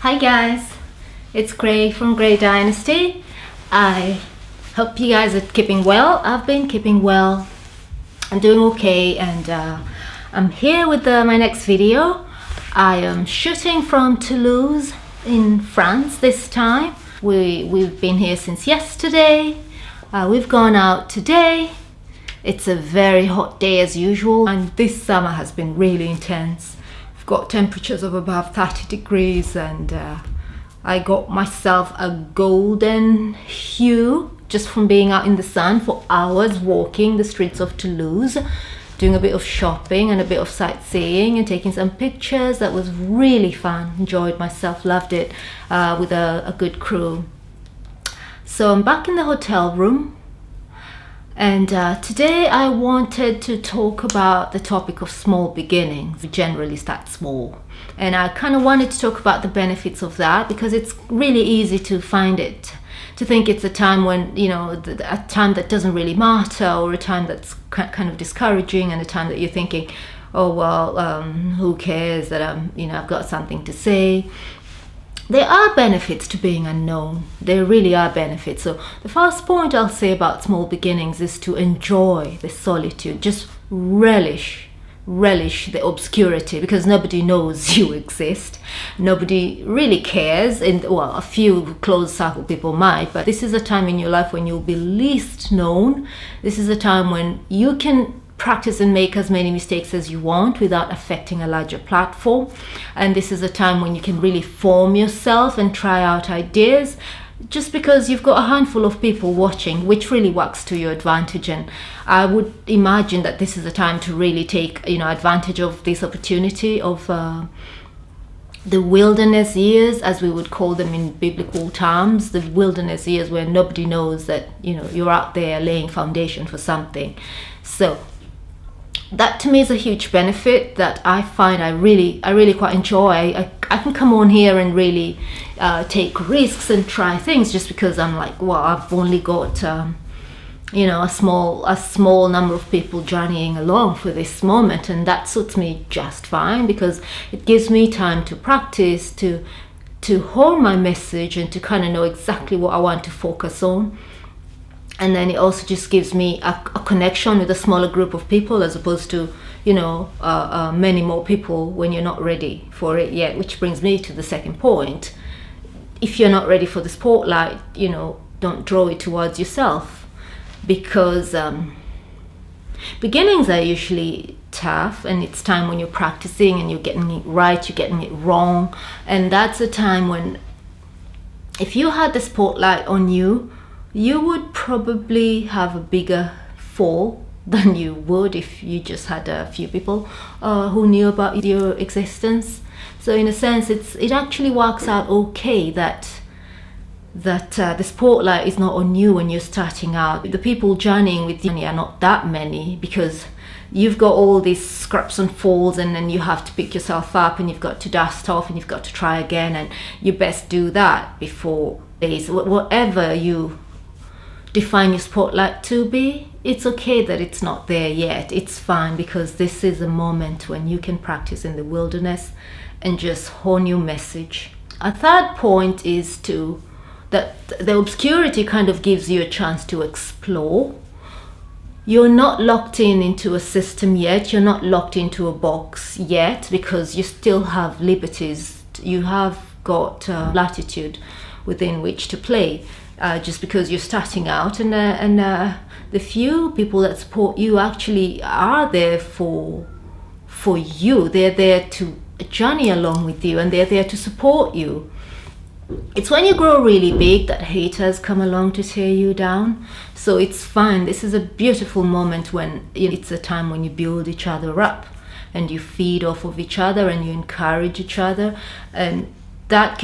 Hi guys, it's Grey from GreyDynasty. I hope you guys are keeping well. I've been keeping well. I'm doing okay, and I'm here with my next video. I am shooting from Toulouse in France this time. We've been here since yesterday. We've gone out today. It's a very hot day as usual, and this summer has been really intense. We've got temperatures of above 30 degrees, and I got myself a golden hue just from being out in the sun for hours, walking the streets of Toulouse, doing a bit of shopping and a bit of sightseeing and taking some pictures. That was really fun. Enjoyed myself, loved it, with a good crew. So I'm back in the hotel room, and today I wanted to talk about the topic of small beginnings. We generally start small, and I kind of wanted to talk about the benefits of that, because it's really easy to find it, to think it's a time when, you know, a time that doesn't really matter, or a time that's kind of discouraging, and a time that you're thinking, oh well, who cares that I've got something to say. There are benefits to being unknown. There really are benefits. So the first point I'll say about small beginnings is to enjoy the solitude. Just relish the obscurity, because nobody knows you exist. Nobody really cares. Well, a few close circle people might, but this is a time in your life when you'll be least known. This is a time when you can practice and make as many mistakes as you want without affecting a larger platform. And this is a time when you can really form yourself and try out ideas, just because you've got a handful of people watching, which really works to your advantage. And I would imagine that this is a time to really take advantage of this opportunity of the wilderness years, as we would call them in biblical terms, the wilderness years where nobody knows that you're out there laying foundation for something. So that to me is a huge benefit that I find I really quite enjoy. I can come on here and really take risks and try things, just because I'm like, well, I've only got a small number of people journeying along for this moment, and that suits me just fine, because it gives me time to practice, to hone my message, and to kind of know exactly what I want to focus on. And then it also just gives me a connection with a smaller group of people, as opposed to many more people when you're not ready for it yet. Which brings me to the second point. If you're not ready for the spotlight, don't draw it towards yourself, because beginnings are usually tough, and it's time when you're practicing and you're getting it right, you're getting it wrong. And that's a time when, if you had the spotlight on you, you would probably have a bigger fall than you would if you just had a few people who knew about your existence. So in a sense, it actually works out okay that the spotlight is not on you when you're starting out. The people journeying with you are not that many, because you've got all these scraps and falls, and then you have to pick yourself up, and you've got to dust off, and you've got to try again, and you best do that before days. Whatever you define your spotlight to be, it's okay that it's not there yet. It's fine, because this is a moment when you can practice in the wilderness and just hone your message. A third point is that the obscurity kind of gives you a chance to explore. You're not locked into a system yet. You're not locked into a box yet, because you still have liberties. You have got latitude within which to play. Just because you're starting out, and the few people that support you actually are there for you. They're there to journey along with you, and they're there to support you. It's when you grow really big that haters come along to tear you down. So it's fine. This is a beautiful moment when it's a time when you build each other up, and you feed off of each other, and you encourage each other, and that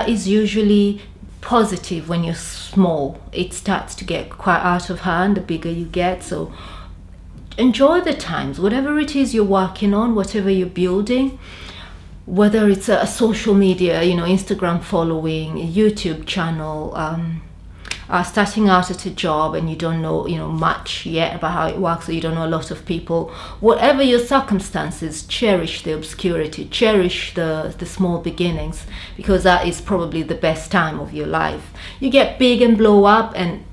is usually positive when you're small. It starts to get quite out of hand the bigger you get. So enjoy the times, whatever it is you're working on, whatever you're building, whether it's a social media, Instagram following, a YouTube channel, starting out at a job and you don't know, much yet about how it works, or you don't know a lot of people, whatever your circumstances, cherish the obscurity, cherish the small beginnings, because that is probably the best time of your life. You get big and blow up and,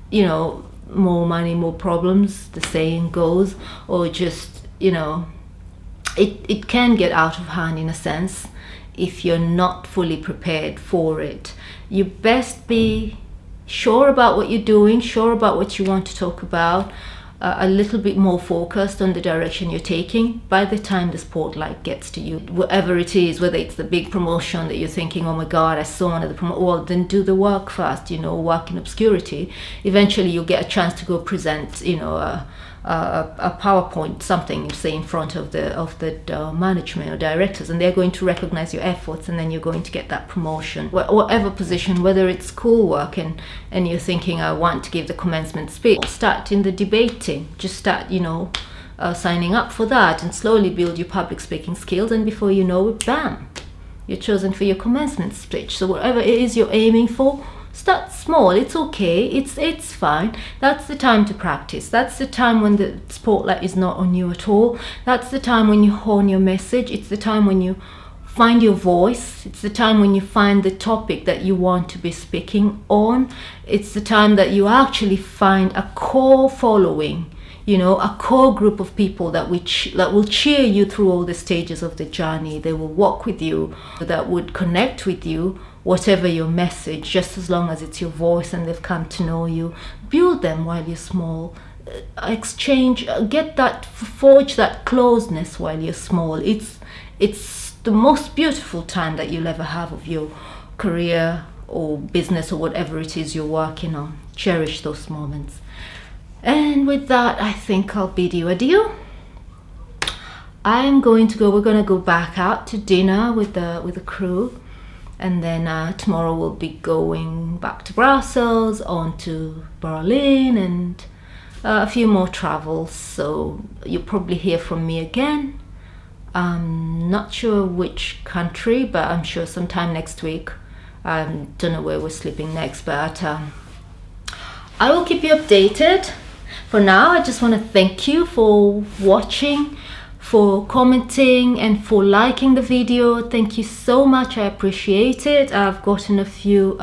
more money, more problems, the saying goes, or just, it can get out of hand in a sense if you're not fully prepared for it. You best be sure about what you're doing, sure about what you want to talk about, a little bit more focused on the direction you're taking by the time the spotlight gets to you. Whatever it is, whether it's the big promotion that you're thinking, oh my God, I saw one of the promotion, well, then do the work first, work in obscurity. Eventually you'll get a chance to go present, a PowerPoint, something, say, in front of the management or directors, and they're going to recognize your efforts, and then you're going to get that promotion. Whatever position, whether it's schoolwork and you're thinking, I want to give the commencement speech, start in the debating, just start, signing up for that, and slowly build your public speaking skills, and before you know it, bam, you're chosen for your commencement speech. So whatever it is you're aiming for, start small. It's okay, it's fine. That's the time to practice. That's the time when the spotlight is not on you at all. That's the time when you hone your message. It's the time when you find your voice. It's the time when you find the topic that you want to be speaking on. It's the time that you actually find a core following, a core group of people that will cheer you through all the stages of the journey. They will walk with you, that would connect with you, whatever your message, just as long as it's your voice and they've come to know you. Build them while you're small. Exchange, forge that closeness while you're small. It's the most beautiful time that you'll ever have of your career or business or whatever it is you're working on. Cherish those moments. And with that, I think I'll bid you adieu. We're going to go back out to dinner with the crew. And then tomorrow we'll be going back to Brussels, on to Berlin, and a few more travels. So you'll probably hear from me again. I'm not sure which country, but I'm sure sometime next week. I don't know where we're sleeping next, but I will keep you updated. For now, I just want to thank you for watching, for commenting, and for liking the video. Thank you so much. I appreciate it. I've gotten a few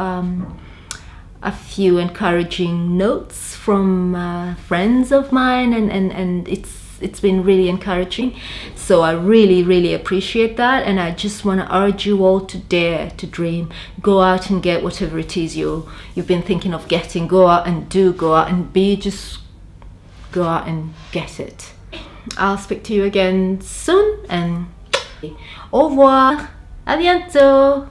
encouraging notes from friends of mine, and it's been really encouraging. So I really appreciate that, and I just want to urge you all to dare to dream. Go out and get whatever it is you've been thinking of getting. Go out and do. Go out and be. Just go out and get it. I'll speak to you again soon, and au revoir, à bientôt.